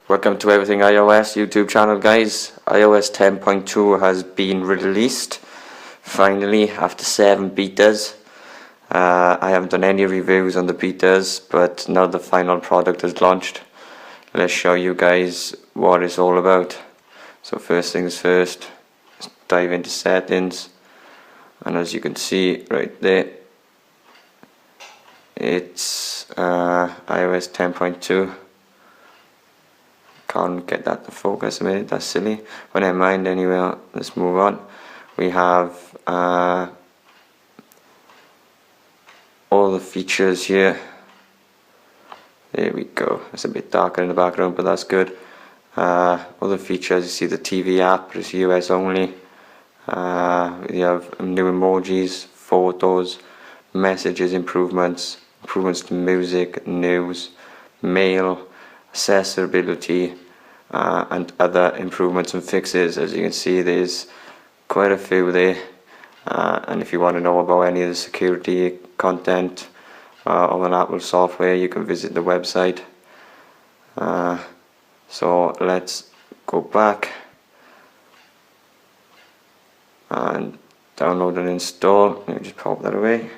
Welcome to Everything iOS YouTube channel, guys. iOS 10.2 has been released finally after 7 betas. I haven't done any reviews on the betas, but now the final product is launched. Let's show you guys what it's all about. So first things first, let's dive into settings, and as you can see right there, it's iOS 10.2. Can't get that to focus a minute, that's silly, but never mind. Anyway, let's move on. We have all the features here. There we go. It's a bit darker in the background, but that's good. All the features, you see the TV app is US only. You have new emojis, photos, messages, improvements to music, news, mail, accessibility, and other improvements and fixes. As you can see, there's quite a few there, and if you want to know about any of the security content on Apple software, you can visit the website. So let's go back and download and install. Let me just pop that away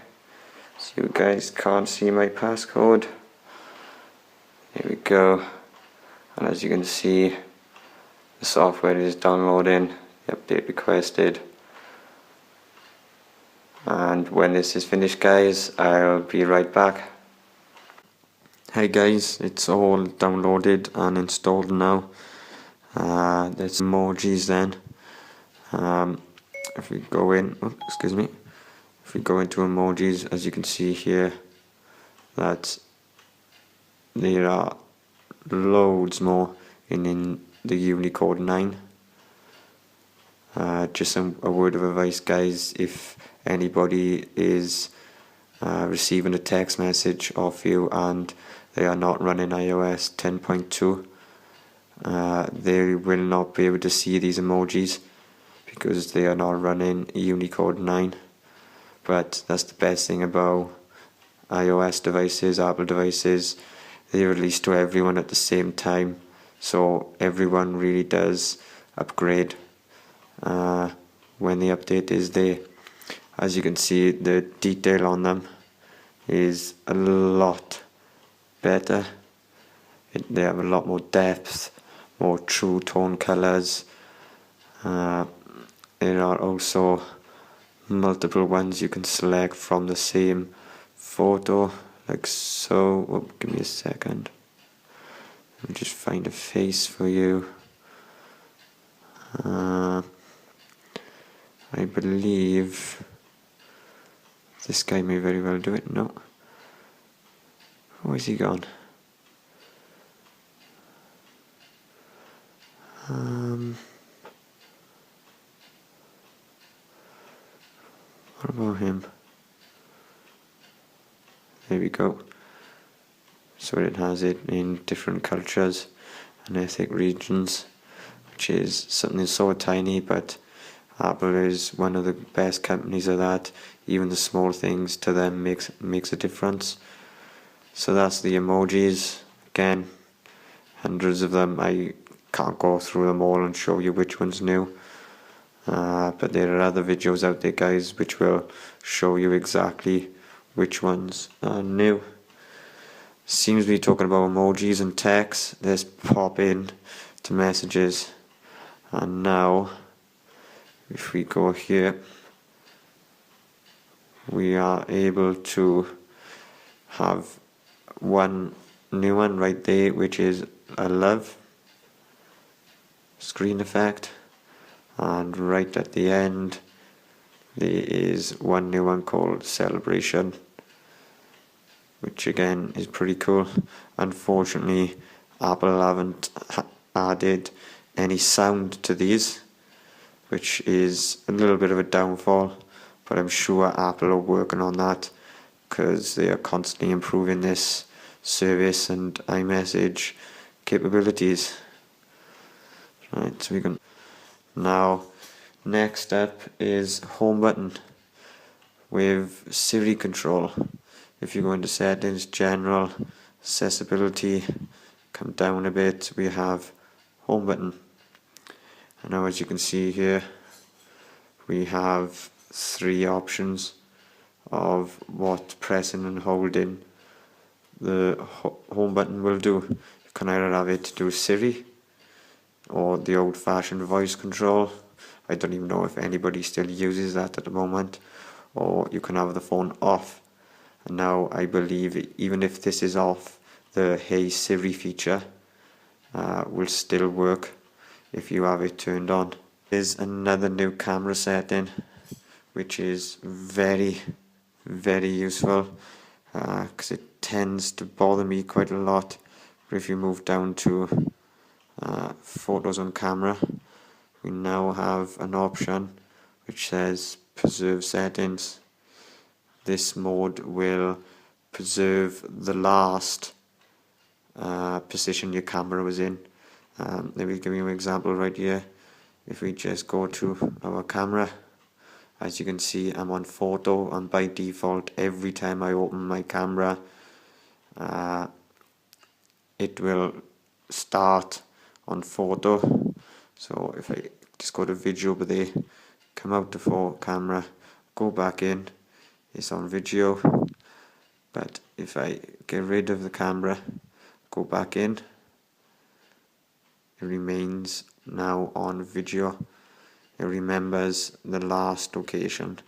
so you guys can't see my passcode. Here we go, and as you can see, the software is downloading, the update requested, and when this is finished, guys, I'll be right back. Hey guys, it's all downloaded and installed now. There's emojis then. If we go in, if we go into emojis, as you can see here, that there are loads more in the Unicode 9. Just a word of advice, guys, if anybody is receiving a text message off you and they are not running iOS 10.2, they will not be able to see these emojis because they are not running Unicode 9. But that's the best thing about iOS devices, Apple devices. They release to everyone at the same time, so everyone really does upgrade when the update is there. As you can see, the detail on them is a lot better. They have a lot more depth, more true tone colors. There are also multiple ones you can select from the same photo, like so. Oh, give me a second. Let me just find a face for you. I believe this guy may very well do it. No. Where's he gone? What about him? There we go. So it has it in different cultures and ethnic regions, which is something so tiny, but Apple is one of the best companies of that. Even the small things to them makes a difference. So that's the emojis. Again, hundreds of them. I can't go through them all and show you which one's new. But there are other videos out there, guys, which will show you exactly which ones are new. Seems to be talking about emojis and text. Let's pop in to messages, and now if we go here, we are able to have one new one right there, which is a love screen effect, and right at the end there is one new one called celebration, which again is pretty cool. Unfortunately, Apple haven't added any sound to these, which is a little bit of a downfall, but I'm sure Apple are working on that because they are constantly improving this service and iMessage capabilities. Right, so we can now, next up is home button with Siri control. If you go into settings, general, accessibility, come down a bit, we have home button. And now as you can see here, we have 3 options of what pressing and holding the home button will do. You can either have it do Siri or the old-fashioned voice control. I don't even know if anybody still uses that at the moment. Or you can have the phone off. And now I believe even if this is off, the Hey Siri feature will still work if you have it turned on. There's another new camera setting which is very useful because it tends to bother me quite a lot. But if you move down to photos on camera, we now have an option which says preserve settings. This mode will preserve the last position your camera was in. Let me give you an example right here. If we just go to our camera, as you can see, I'm on photo, and by default every time I open my camera it will start on photo. So if I just go to video over there, come out to camera, go back in, it's on video. But if I get rid of the camera, go back in, it remains now on video. It remembers the last location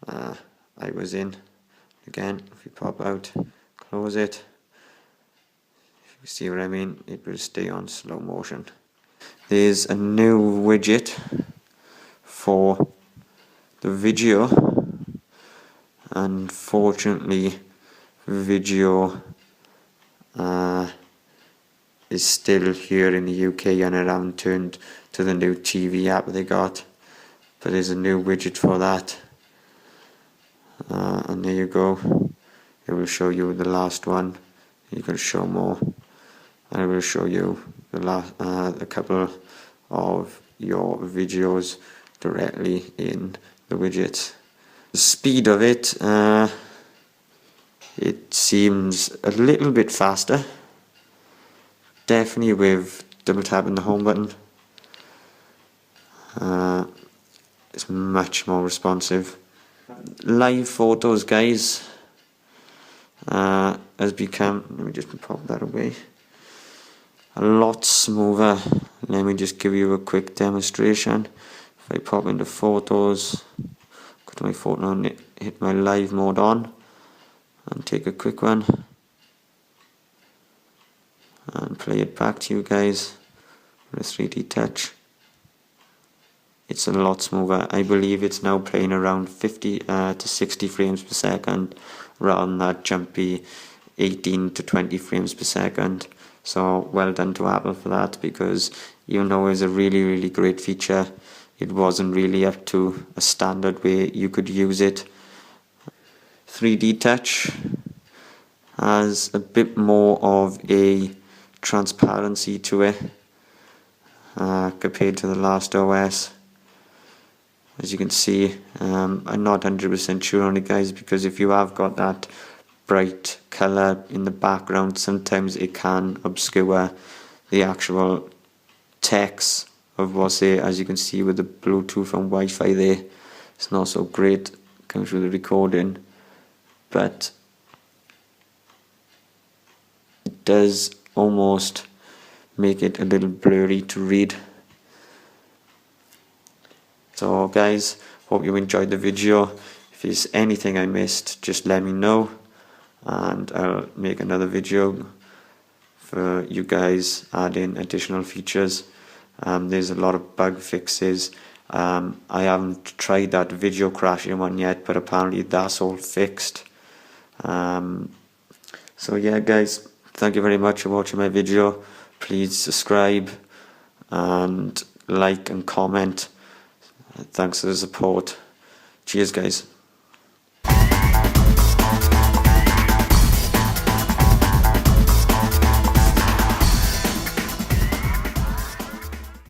I was in. Again, if you pop out, close it, if you see what I mean, it will stay on slow motion. There's a new widget for the video. Unfortunately, video is still here in the UK and it hasn't turned to the new TV app they got, but there's a new widget for that, and there you go. It will show you the last one. You can show more, and it will show you the last a couple of your videos directly in the widget. The speed of it, it seems a little bit faster, definitely with double tapping the home button. It's much more responsive. Live photos, guys, has become, let me just pop that away, a lot smoother. Let me just give you a quick demonstration. If I pop into photos, go to my photo and hit my live mode on and take a quick one and play it back to you guys with a 3D touch. It's a lot smoother. I believe it's now playing around 50 to 60 frames per second rather than that jumpy 18 to 20 frames per second. So well done to Apple for that, because even though it was a really great feature, it wasn't really up to a standard way you could use it. 3D touch has a bit more of a transparency to it compared to the last OS. As you can see, I'm not 100% sure on it, guys, because if you have got that bright colour in the background, sometimes it can obscure the actual text of what's there. As you can see with the Bluetooth and Wi-Fi there, it's not so great coming through the recording, but it does almost make it a little blurry to read. So guys, hope you enjoyed the video. If there's anything I missed, just let me know and I'll make another video for you guys, adding additional features. There's a lot of bug fixes. I haven't tried that video crashing one yet, but apparently that's all fixed. So yeah guys, thank you very much for watching my video. Please subscribe and like and comment. Thanks for the support. Cheers guys.